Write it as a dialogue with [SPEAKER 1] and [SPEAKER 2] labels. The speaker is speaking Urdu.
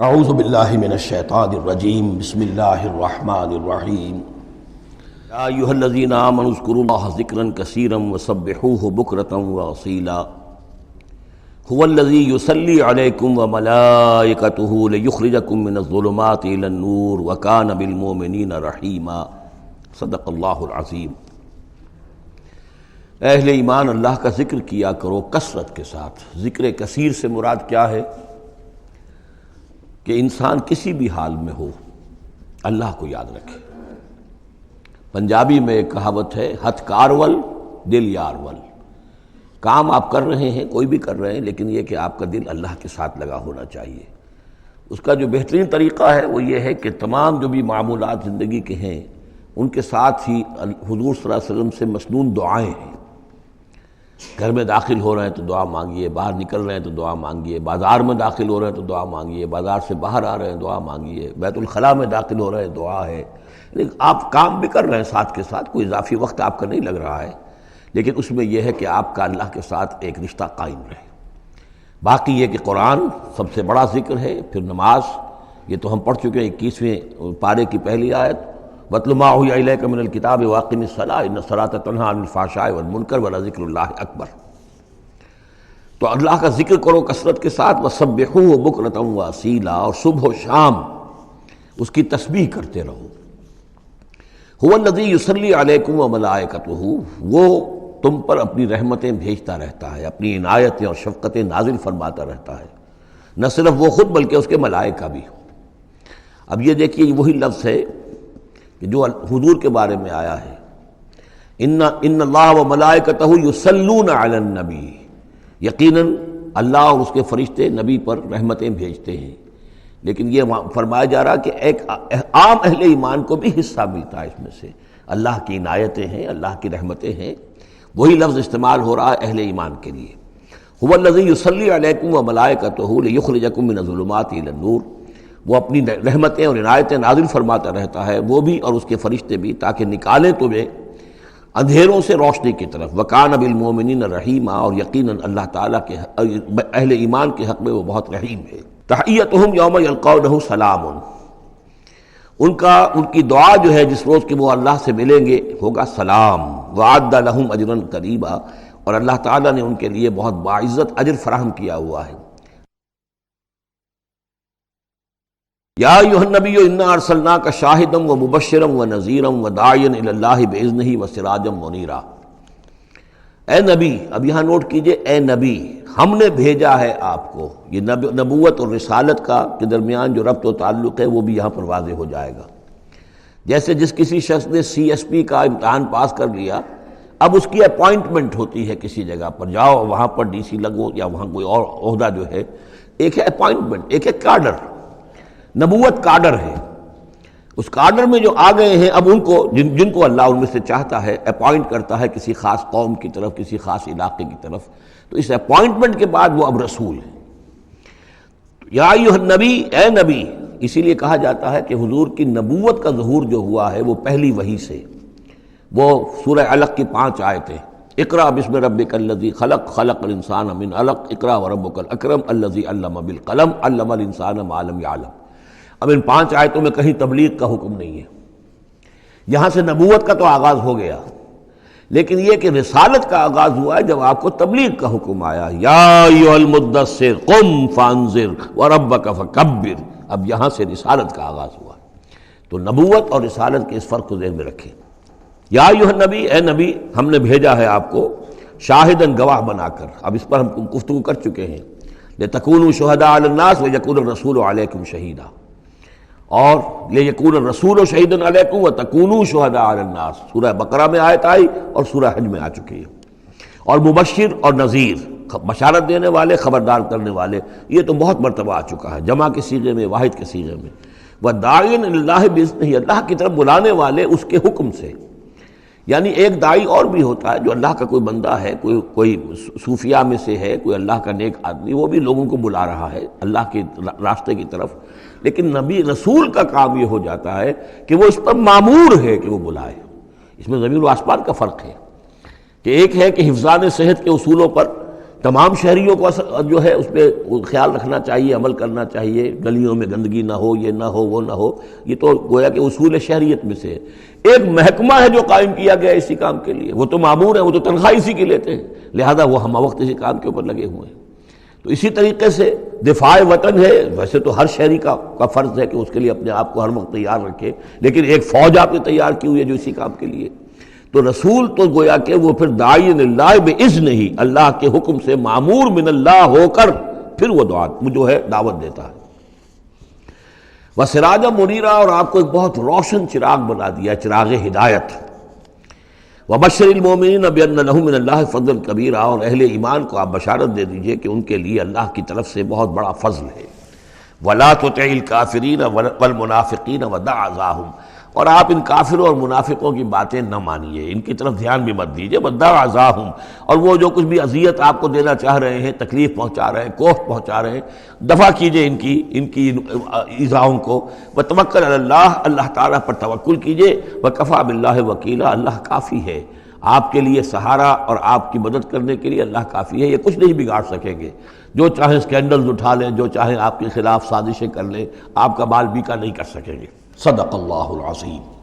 [SPEAKER 1] اعوذ باللہ من الشیطان الرجیم بسم اللہ الرحمن الرحیم یا ایھا الذین آمنوا اذکروا اللہ ذکرا کثیرا وسبحوہ بکرۃ واصیلا هو الذی یصلی علیکم وملائکتہ لیخرجکم من الظلمات الی النور وکان بالمؤمنین رحیما۔ صدق اللہ العظیم۔ اہل ایمان اللہ کا ذکر کیا کرو کثرت کے ساتھ۔ ذکر کثیر سے مراد کیا ہے؟ کہ انسان کسی بھی حال میں ہو اللہ کو یاد رکھے۔ پنجابی میں ایک کہاوت ہے، ہتھ کارول دل یارول۔ کام آپ کر رہے ہیں، کوئی بھی کر رہے ہیں، لیکن یہ کہ آپ کا دل اللہ کے ساتھ لگا ہونا چاہیے۔ اس کا جو بہترین طریقہ ہے وہ یہ ہے کہ تمام جو بھی معمولات زندگی کے ہیں ان کے ساتھ ہی حضور صلی اللہ علیہ وسلم سے مسنون دعائیں ہیں۔ گھر میں داخل ہو رہے ہیں تو دعا مانگیے، باہر نکل رہے ہیں تو دعا مانگیے، بازار میں داخل ہو رہے ہیں تو دعا مانگیے، بازار سے باہر آ رہے ہیں دعا مانگیے، بیت الخلاء میں داخل ہو رہے ہیں دعا ہے۔ لیکن آپ کام بھی کر رہے ہیں ساتھ کے ساتھ، کوئی اضافی وقت آپ کا نہیں لگ رہا ہے، لیکن اس میں یہ ہے کہ آپ کا اللہ کے ساتھ ایک رشتہ قائم رہے۔ باقی یہ کہ قرآن سب سے بڑا ذکر ہے، پھر نماز، یہ تو ہم پڑھ چکے ہیں 21ویں پارے کی پہلی آیت، وَاتْلُ مَا أُوحِيَ إِلَيْكَ مِنَ الْكِتَابِ وَأَقِمِ الصَّلَاةَ إِنَّ الصَّلَاةَ تَنْهَىٰ عَنِ الْفَحْشَاءِ وَالْمُنكَرِ وَلَذِكْرُ اللَّهِ أَكْبَرُ۔ تو اللہ کا ذکر کرو کثرت کے ساتھ، وَسَبِّحُوهُ بُكْرَةً وَأَصِيلًا، اور صبح و شام اس کی تسبیح کرتے رہو۔ هُوَ الَّذِي يُصَلِّي عَلَيْكُمْ وَمَلَائِكَتُهُ، وہ تم پر اپنی رحمتیں بھیجتا رہتا ہے، اپنی عنایتیں اور شفقتیں نازل فرماتا رہتا ہے، نہ صرف وہ خود بلکہ اس کے ملائکہ بھی۔ اب یہ دیکھیے وہی لفظ ہے کہ جو حضور کے بارے میں آیا ہے، ان اللہ وملائکتہ یصلون علی النبی، یقیناً اللہ اور اس کے فرشتے نبی پر رحمتیں بھیجتے ہیں۔ لیکن یہ فرمایا جا رہا کہ ایک عام اہل ایمان کو بھی حصہ ملتا ہے اس میں سے، اللہ کی عنایتیں ہیں، اللہ کی رحمتیں ہیں۔ وہی لفظ استعمال ہو رہا ہے اہل ایمان کے لیے۔ هو الذی یصلی علیکم وملائکتہ لیخرجکم من الظلمات الی النور، وہ اپنی رحمتیں اور عنایتیں نازل فرماتا رہتا ہے، وہ بھی اور اس کے فرشتے بھی، تاکہ نکالیں تمہیں اندھیروں سے روشنی کی طرف۔ وَكَانَ بِالْمُؤْمِنِينَ رَحِيمًا، اور یقیناً اللہ تعالیٰ کے اہل ایمان کے حق میں وہ بہت رحیم ہے۔ تحیتہم یوم یلقونہ سلام، ان کی دعا جو ہے جس روز کہ وہ اللہ سے ملیں گے ہوگا سلام۔ وَأَعَدَّ لَهُمْ أَجْرًا قَرِيبًا، اور اللہ تعالیٰ نے ان کے لیے بہت باعزت اجر فراہم کیا ہوا ہے۔ یا ایھا النبی انا ارسلناک شاہدا ومبشرا ونذیرا وداعیا الی اللہ باذنہ وسراجا منیرا۔ اے نبی، اب یہاں نوٹ کیجئے، اے نبی، ہم نے بھیجا ہے آپ کو۔ یہ نبوت اور رسالت کا کے درمیان جو ربط و تعلق ہے وہ بھی یہاں پر واضح ہو جائے گا۔ جیسے جس کسی شخص نے CSP کا امتحان پاس کر لیا، اب اس کی اپوائنٹمنٹ ہوتی ہے کسی جگہ پر، جاؤ وہاں پر DC لگو، یا وہاں کوئی اور عہدہ جو ہے، ایک ہے اپوائنٹمنٹ، ایک ہے کاڈر۔ نبوت کاڈر ہے، اس کاڈر میں جو آ گئے ہیں، اب ان کو جن کو اللہ ان میں سے چاہتا ہے اپوائنٹ کرتا ہے کسی خاص قوم کی طرف، کسی خاص علاقے کی طرف، تو اس اپوائنٹمنٹ کے بعد وہ اب رسول ہے۔ یا ایھا النبی، اے نبی، اسی لیے کہا جاتا ہے کہ حضور کی نبوت کا ظہور جو ہوا ہے وہ پہلی وحی سے۔ وہ سورہ علق کی 5 آیتیں، اقرأ بسم ربک الذی خلق، خلق الانسان من علق، اقرأ وربک الاکرم الذی علم بالقلم، علم الانسان ما لم یعلم۔ اب ان 5 آیتوں میں کہیں تبلیغ کا حکم نہیں ہے، یہاں سے نبوت کا تو آغاز ہو گیا، لیکن یہ کہ رسالت کا آغاز ہوا ہے جب آپ کو تبلیغ کا حکم آیا، یا ایھا المدثر قم فانذر وربک فکبر۔ اب یہاں سے رسالت کا آغاز ہوا، تو نبوت اور رسالت کے اس فرق کو ذہن میں رکھیں۔ یا ایھا النبی، اے نبی، ہم نے بھیجا ہے آپ کو شاہداً گواہ بنا کر۔ اب اس پر ہم گفتگو کر چکے ہیں، لتکونوا شہداء علی الناس ویکون الرسول علیکم شہیدا، اور لیکون الرسول شہیدا علیکم وتکونوا شہداء علی الناس، سورہ بقرہ میں آیت آئی اور سورہ حج میں آ چکی ہے۔ اور مبشر اور نذیر، بشارت دینے والے، خبردار کرنے والے، یہ تو بہت مرتبہ آ چکا ہے، جمع کے صیغے میں، واحد کے صیغے میں۔ وَدَاعِيًا إِلَى اللَّهِ بِإِذْنِهِ، اللہ کی طرف بلانے والے اس کے حکم سے۔ یعنی ایک داعی اور بھی ہوتا ہے جو اللہ کا کوئی بندہ ہے، کوئی صوفیاء میں سے ہے، کوئی اللہ کا نیک آدمی، وہ بھی لوگوں کو بلا رہا ہے اللہ کے راستے کی طرف، لیکن نبی رسول کا کام یہ ہو جاتا ہے کہ وہ اس پر مامور ہے کہ وہ بلائے۔ اس میں زمین و آسمان کا فرق ہے، کہ ایک ہے کہ حفظان صحت کے اصولوں پر تمام شہریوں کو جو ہے اس پہ خیال رکھنا چاہیے، عمل کرنا چاہیے، گلیوں میں گندگی نہ ہو، یہ نہ ہو، وہ نہ ہو، یہ تو گویا کہ اصول شہریت میں سے ہے۔ ایک محکمہ ہے جو قائم کیا گیا اسی کام کے لیے، وہ تو مامور ہیں، وہ تو تنخواہ اسی کی لیتے ہیں، لہذا وہ ہم وقت اسی کام کے اوپر لگے ہوئے ہیں۔ تو اسی طریقے سے دفاع وطن ہے، ویسے تو ہر شہری کا فرض ہے کہ اس کے لیے اپنے آپ کو ہر وقت تیار رکھے، لیکن ایک فوج آپ نے تیار کی ہوئی ہے جو اسی کام کے لیے۔ تو رسول تو گویا کہ وہ پھر داعی اللہ باذنہ ہی، اللہ کے حکم سے مامور من اللہ ہو کر پھر وہ جو ہے دعوت دیتا ہے۔ وسراجا منیرا، اور آپ کو ایک بہت روشن چراغ بنا دیا، چراغ ہدایت۔ وبشر المومنین بان لہم من اللہ فضل کبیرا، اور اہل ایمان کو آپ بشارت دے دیجئے کہ ان کے لیے اللہ کی طرف سے بہت بڑا فضل ہے۔ ولا تطع الکافرین والمنافقین ودع اذاہم، اور آپ ان کافروں اور منافقوں کی باتیں نہ مانیے، ان کی طرف دھیان بھی مت دیجیے۔ ودع اذاہم، اور وہ جو کچھ بھی اذیت آپ کو دینا چاہ رہے ہیں، تکلیف پہنچا رہے ہیں، کوفت پہنچا رہے ہیں، دفع کیجیے ان کی ایذاؤں کو۔ وتوکل علی اللہ، اللہ تعالیٰ پر توکل کیجیے۔ وکفیٰ باللہ وکیلا، اللہ کافی ہے آپ کے لیے سہارا، اور آپ کی مدد کرنے کے لیے اللہ کافی ہے۔ یہ کچھ نہیں بگاڑ سکیں گے، جو چاہیں سکینڈلز اٹھا لیں، جو چاہیں آپ کے خلاف سازشیں کر لیں، آپ کا بال بیکا نہیں کر سکیں گے۔ صدق اللہ العظیم۔